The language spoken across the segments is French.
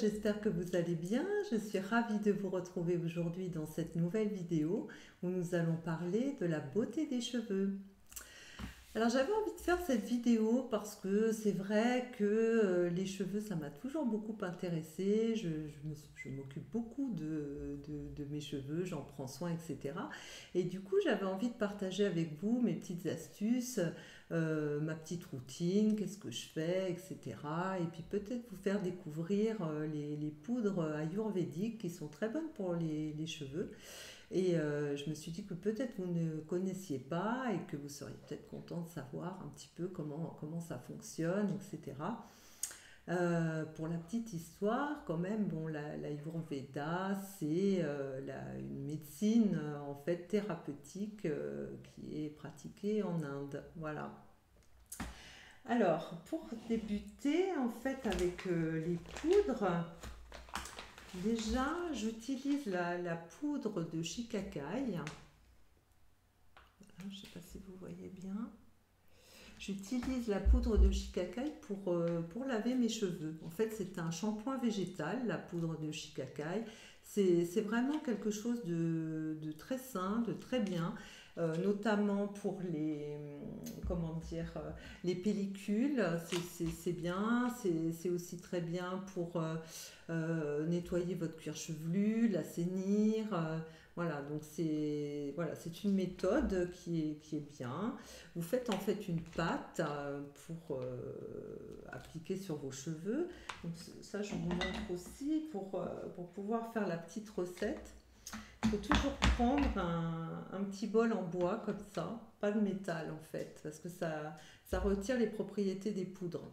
j'espère que vous allez bien. Je suis ravie de vous retrouver aujourd'hui dans cette nouvelle vidéo où nous allons parler de la beauté des cheveux. Alors j'avais envie de faire cette vidéo parce que c'est vrai que les cheveux, ça m'a toujours beaucoup intéressée. Je m'occupe beaucoup de mes cheveux, j'en prends soin, etc. Et du coup, j'avais envie de partager avec vous mes petites astuces, ma petite routine, qu'est-ce que je fais, etc. Et puis peut-être vous faire découvrir les poudres ayurvédiques qui sont très bonnes pour les cheveux. Et je me suis dit que peut-être vous ne connaissiez pas et que vous seriez peut-être content de savoir un petit peu comment ça fonctionne, etc. Pour la petite histoire, quand même, bon, l'Ayurveda, c'est une médecine en fait thérapeutique qui est pratiquée en Inde. Voilà. Alors, pour débuter en fait avec les poudres, déjà, j'utilise la poudre de Shikakai. Voilà, je ne sais pas si vous voyez bien. J'utilise la poudre de Shikakai pour laver mes cheveux. En fait, c'est un shampoing végétal, la poudre de Shikakai. C'est vraiment quelque chose de très sain, de très bien, notamment pour comment dire, les pellicules. C'est bien. C'est aussi très bien pour nettoyer votre cuir chevelu, l'assainir. Voilà, donc c'est une méthode qui est bien. Vous faites en fait une pâte pour appliquer sur vos cheveux. Donc, ça, je vous montre aussi pour pouvoir faire la petite recette. Il faut toujours prendre un petit bol en bois comme ça, pas de métal en fait, parce que ça retire les propriétés des poudres.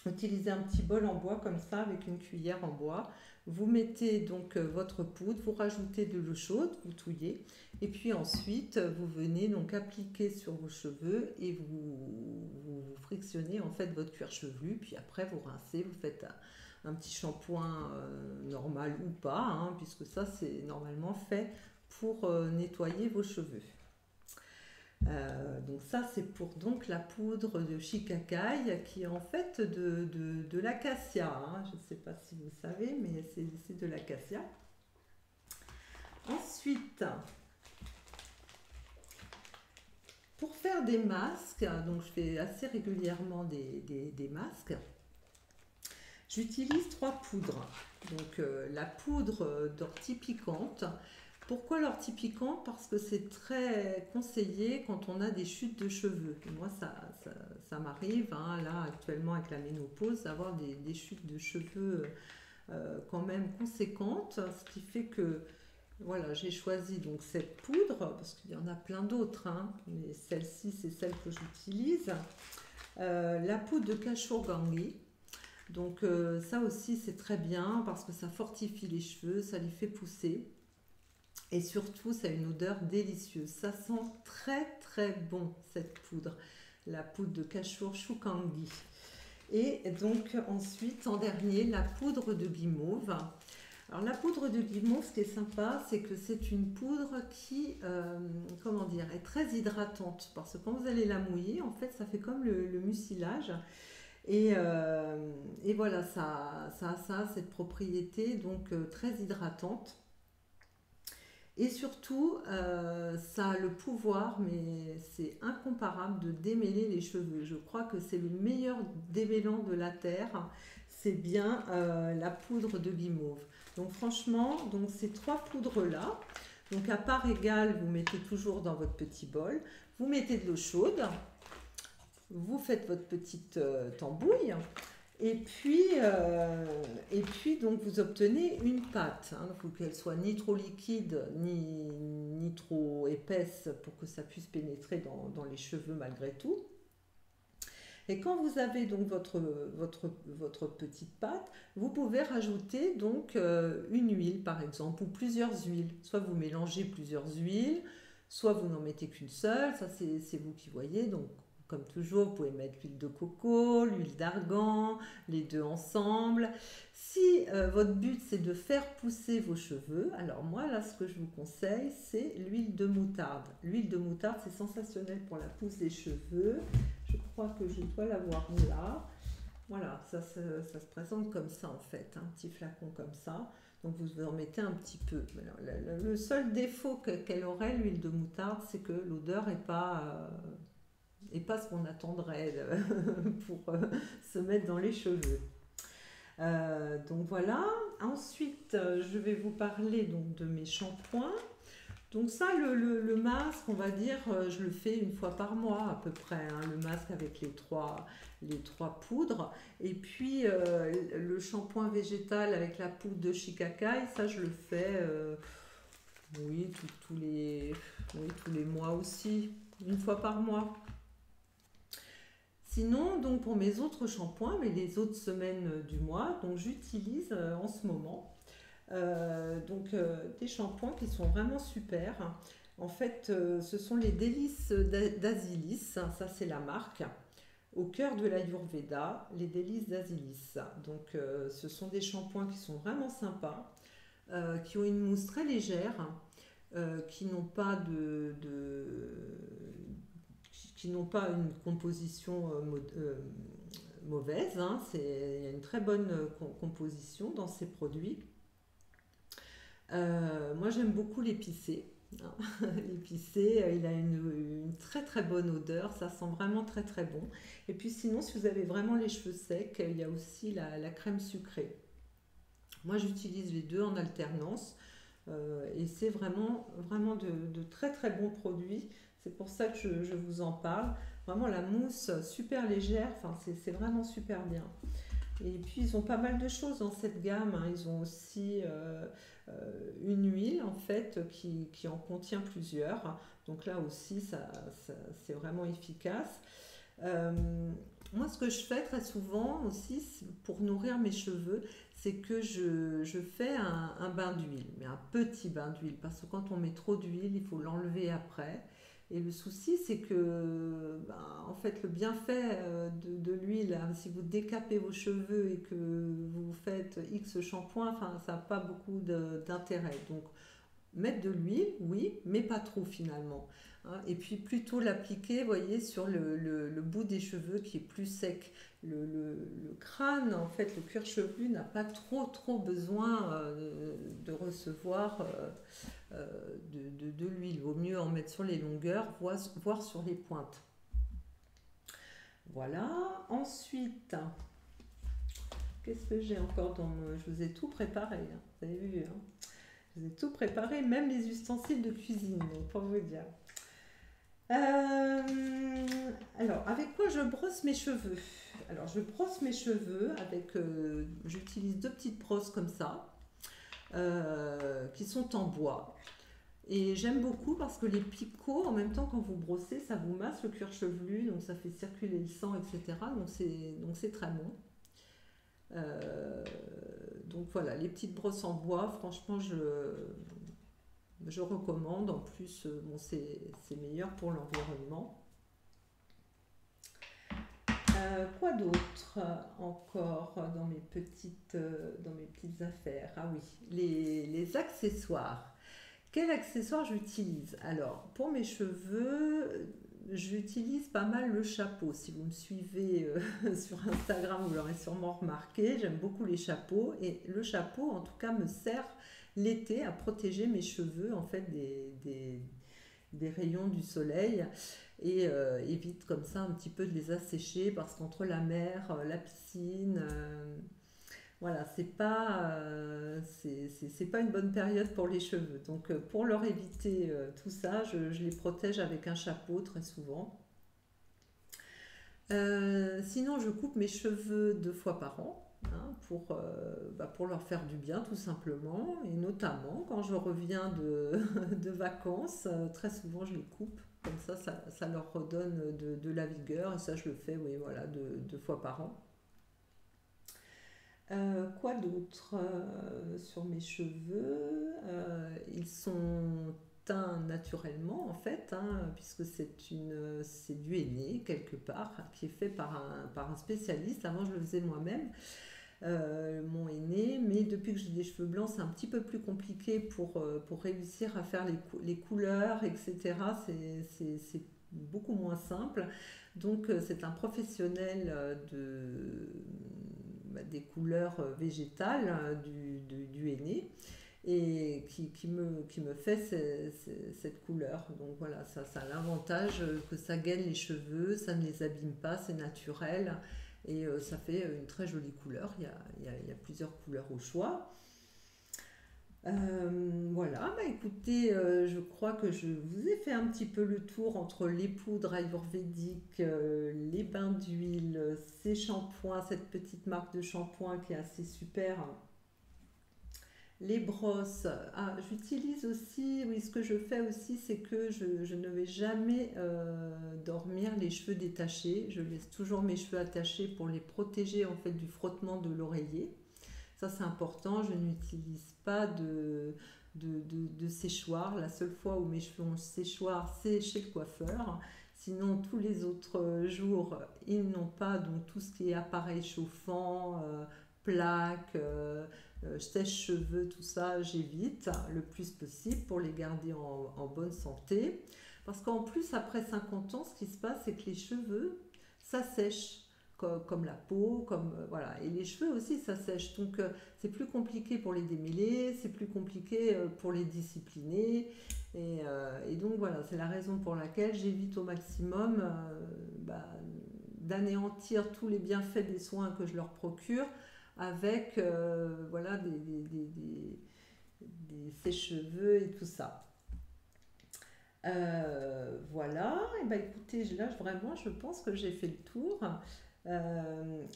Utilisez un petit bol en bois comme ça avec une cuillère en bois. Vous mettez donc votre poudre, vous rajoutez de l'eau chaude, vous touillez et puis ensuite vous venez donc appliquer sur vos cheveux et vous frictionnez en fait votre cuir chevelu. Puis après vous rincez, vous faites un petit shampoing normal ou pas, hein, puisque ça c'est normalement fait pour nettoyer vos cheveux. Donc ça c'est pour donc la poudre de Shikakai qui est en fait de l'acacia, hein. Je ne sais pas si vous savez mais c'est de l'acacia. Ensuite, pour faire des masques, donc je fais assez régulièrement des masques, j'utilise trois poudres. Donc la poudre d'ortie piquante. Pourquoi l'ortie piquante? Parce que c'est très conseillé quand on a des chutes de cheveux. Et moi, ça m'arrive, hein, là, actuellement, avec la ménopause, d'avoir des chutes de cheveux quand même conséquentes. Ce qui fait que, voilà, j'ai choisi donc cette poudre, parce qu'il y en a plein d'autres, hein, mais celle-ci, c'est celle que j'utilise. La poudre de Kashurgangi. Donc ça aussi, c'est très bien parce que ça fortifie les cheveux, ça les fait pousser. Et surtout, ça a une odeur délicieuse. Ça sent très très bon cette poudre, la poudre de Kashur Shukangi. Et donc ensuite, en dernier, la poudre de guimauve. Alors la poudre de guimauve, ce qui est sympa, c'est que c'est une poudre qui, comment dire, est très hydratante. Parce que quand vous allez la mouiller, en fait, ça fait comme le mucilage. Et voilà, ça a cette propriété donc très hydratante. Et surtout, ça a le pouvoir, mais c'est incomparable, de démêler les cheveux. Je crois que c'est le meilleur démêlant de la Terre. C'est bien la poudre de guimauve. Donc franchement, donc ces trois poudres-là, donc à part égale, vous mettez toujours dans votre petit bol. Vous mettez de l'eau chaude. Vous faites votre petite tambouille. Et puis donc vous obtenez une pâte. Il faut qu'elle soit ni trop liquide ni trop épaisse pour que ça puisse pénétrer dans les cheveux malgré tout. Et quand vous avez donc votre petite pâte, vous pouvez rajouter donc une huile par exemple ou plusieurs huiles. Soit vous mélangez plusieurs huiles, soit vous n'en mettez qu'une seule. Ça c'est vous qui voyez. Donc comme toujours, vous pouvez mettre l'huile de coco, l'huile d'argan, les deux ensemble. Si votre but c'est de faire pousser vos cheveux, alors moi là ce que je vous conseille c'est l'huile de moutarde. L'huile de moutarde c'est sensationnel pour la pousse des cheveux. Je crois que je dois l'avoir là. Voilà, ça se présente comme ça en fait, un petit flacon comme ça. Donc vous en mettez un petit peu. Alors, le seul défaut qu'elle aurait, l'huile de moutarde, c'est que l'odeur est pas ce qu'on attendrait pour se mettre dans les cheveux. Donc voilà. Ensuite, je vais vous parler donc de mes shampoings. Donc ça, le masque, on va dire, je le fais une fois par mois à peu près, hein, le masque avec les trois poudres. Et puis le shampoing végétal avec la poudre de shikakai, ça je le fais, oui, tous les mois aussi, une fois par mois. Sinon, donc pour mes autres shampoings, mais les autres semaines du mois, donc j'utilise en ce moment des shampoings qui sont vraiment super. En fait, ce sont les délices d'Asilis, ça c'est la marque, au cœur de l'Ayurveda, les délices d'Asilis. Donc ce sont des shampoings qui sont vraiment sympas, qui ont une mousse très légère, qui n'ont pas qui n'ont pas une composition mauvaise, hein. Il y a une très bonne composition dans ces produits. Moi, j'aime beaucoup l'épicé, hein. L'épicé, il a une très très bonne odeur, ça sent vraiment très très bon. Et puis sinon, si vous avez vraiment les cheveux secs, il y a aussi la crème sucrée. Moi, j'utilise les deux en alternance, et c'est vraiment vraiment de très très bons produits. C'est pour ça que je vous en parle. Vraiment la mousse super légère, enfin, c'est vraiment super bien. Et puis ils ont pas mal de choses dans cette gamme, hein. Ils ont aussi une huile en fait qui en contient plusieurs. Donc là aussi, c'est vraiment efficace. Euh, Moi, ce que je fais très souvent aussi pour nourrir mes cheveux, c'est que je fais un bain d'huile, mais un petit bain d'huile, parce que quand on met trop d'huile, il faut l'enlever après. Et le souci, c'est que, ben, en fait, le bienfait de l'huile, hein, si vous décapez vos cheveux et que vous faites X shampoing, enfin, ça n'a pas beaucoup d'intérêt. Donc, mettre de l'huile, oui, mais pas trop finalement, hein. Et puis plutôt l'appliquer, vous voyez, sur le bout des cheveux qui est plus sec. Le crâne, en fait, le cuir chevelu n'a pas trop besoin de recevoir de l'huile. Il vaut mieux en mettre sur les longueurs, voire sur les pointes. Voilà. Ensuite, qu'est-ce que j'ai encore dans mon... Je vous ai tout préparé, hein. Vous avez vu, hein. Je vous ai tout préparé, même les ustensiles de cuisine, donc pour vous dire. Alors, avec quoi je brosse mes cheveux? Alors, je brosse mes cheveux avec... j'utilise deux petites brosses comme ça, qui sont en bois. Et j'aime beaucoup parce que les picots, en même temps, quand vous brossez, ça vous masse le cuir chevelu, donc ça fait circuler le sang, etc. Donc c'est très bon. Euh, donc voilà, les petites brosses en bois, franchement, je recommande. En plus, bon, c'est meilleur pour l'environnement. Quoi d'autre encore dans mes petites affaires? Ah oui, les accessoires. Quel accessoire j'utilise? Alors, pour mes cheveux, j'utilise pas mal le chapeau. Si vous me suivez sur Instagram, vous l'aurez sûrement remarqué. J'aime beaucoup les chapeaux. Et le chapeau, en tout cas, me sert l'été à protéger mes cheveux en fait des rayons du soleil et évite comme ça un petit peu de les assécher parce qu'entre la mer, la piscine, voilà, c'est pas une bonne période pour les cheveux. Donc pour leur éviter tout ça, je les protège avec un chapeau très souvent. Sinon, je coupe mes cheveux 2 fois par an, hein, pour leur faire du bien tout simplement. Et notamment quand je reviens de vacances, très souvent je les coupe. Comme ça leur redonne de la vigueur. Et ça, je le fais, oui, voilà, 2 fois par an. Quoi d'autre sur mes cheveux? Ils sont teints naturellement en fait, hein, puisque c'est du henné quelque part qui est fait par un spécialiste. Avant, je le faisais moi-même, mon henné, mais depuis que j'ai des cheveux blancs, c'est un petit peu plus compliqué pour réussir à faire les couleurs, etc. C'est beaucoup moins simple. Donc c'est un professionnel des couleurs végétales du henné et qui me fait cette couleur. Donc voilà, ça a l'avantage que ça gaine les cheveux, ça ne les abîme pas, c'est naturel et ça fait une très jolie couleur. Il y a plusieurs couleurs au choix. Voilà, bah écoutez, je crois que je vous ai fait un petit peu le tour entre les poudres ayurvédiques, les bains d'huile, ces shampoings, cette petite marque de shampoing qui est assez super, les brosses. Ah, j'utilise aussi, oui, ce que je fais aussi, c'est que je ne vais jamais dormir les cheveux détachés. Je laisse toujours mes cheveux attachés pour les protéger en fait du frottement de l'oreiller. Ça, c'est important. Je n'utilise pas de séchoir. La seule fois où mes cheveux ont séchoir, c'est chez le coiffeur. Sinon, tous les autres jours, ils n'ont pas. Donc, tout ce qui est appareil chauffant, plaques, sèche-cheveux, tout ça, j'évite le plus possible pour les garder en bonne santé. Parce qu'en plus, après 50 ans, ce qui se passe, c'est que les cheveux, ça sèche comme la peau, voilà. Et les cheveux aussi, ça sèche. Donc c'est plus compliqué pour les démêler, c'est plus compliqué pour les discipliner. Et donc voilà, c'est la raison pour laquelle j'évite au maximum d'anéantir tous les bienfaits des soins que je leur procure avec voilà, des sèche-cheveux et tout ça. Voilà, et ben écoutez, là vraiment je pense que j'ai fait le tour.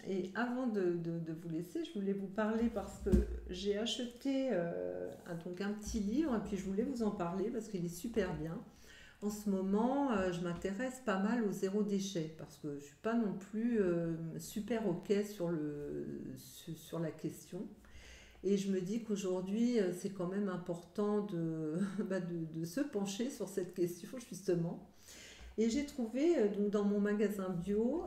Et avant de vous laisser, je voulais vous parler parce que j'ai acheté donc un petit livre et puis je voulais vous en parler parce qu'il est super bien. En ce moment, je m'intéresse pas mal au zéro déchet parce que je ne suis pas non plus super OK sur la question. Et je me dis qu'aujourd'hui, c'est quand même important de se pencher sur cette question justement. Et j'ai trouvé donc dans mon magasin bio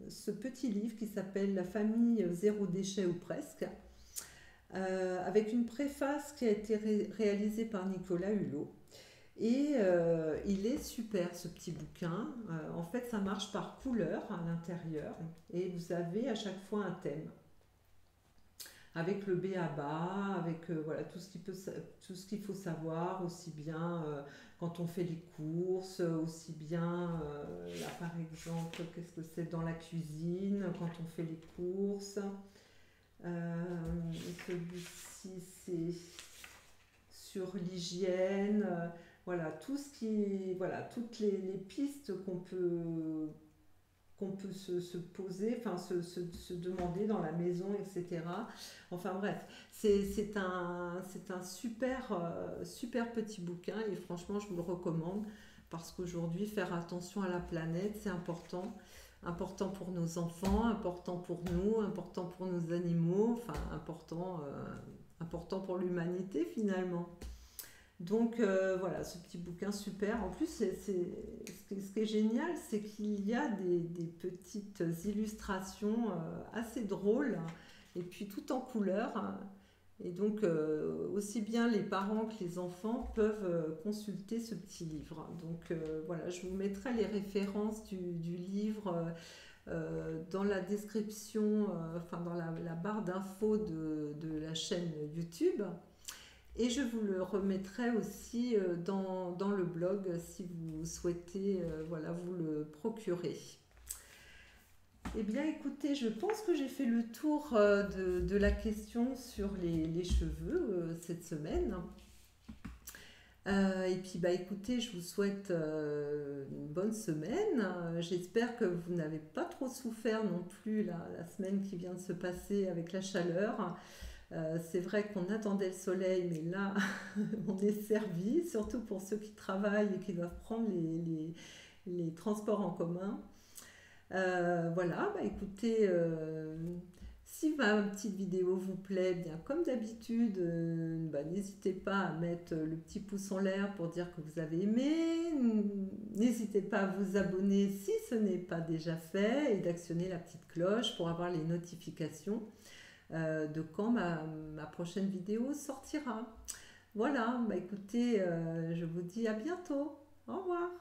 ce petit livre qui s'appelle La famille zéro déchet ou presque, avec une préface qui a été réalisée par Nicolas Hulot. Et il est super ce petit bouquin. En fait, ça marche par couleur à l'intérieur et vous avez à chaque fois un thème avec le b.a.-ba, avec voilà, tout ce qu'il faut savoir, aussi bien quand on fait les courses, aussi bien, là par exemple, qu'est-ce que c'est dans la cuisine, quand on fait les courses. Celui-ci, c'est sur l'hygiène, voilà, voilà, toutes les pistes qu'on peut se poser, enfin se demander dans la maison, etc. Enfin bref, c'est un super, super petit bouquin et franchement je vous le recommande parce qu'aujourd'hui faire attention à la planète c'est important. Important pour nos enfants, important pour nous, important pour nos animaux, enfin important pour l'humanité finalement. Donc voilà, ce petit bouquin super. En plus, ce qui est génial, c'est qu'il y a des petites illustrations assez drôles, et puis tout en couleur, hein. Et donc, aussi bien les parents que les enfants peuvent consulter ce petit livre. Donc voilà, je vous mettrai les références du livre dans la description, enfin dans la barre d'infos de la chaîne YouTube. Et je vous le remettrai aussi dans le blog si vous souhaitez voilà, vous le procurer. Eh bien écoutez, je pense que j'ai fait le tour de la question sur les cheveux cette semaine. Et puis bah écoutez, je vous souhaite une bonne semaine. J'espère que vous n'avez pas trop souffert non plus la semaine qui vient de se passer avec la chaleur. C'est vrai qu'on attendait le soleil, mais là, on est servi, surtout pour ceux qui travaillent et qui doivent prendre les transports en commun. Voilà, bah écoutez, si ma petite vidéo vous plaît, bien comme d'habitude, bah, n'hésitez pas à mettre le petit pouce en l'air pour dire que vous avez aimé. N'hésitez pas à vous abonner si ce n'est pas déjà fait et d'actionner la petite cloche pour avoir les notifications de quand ma prochaine vidéo sortira. Voilà, bah écoutez, je vous dis à bientôt. Au revoir.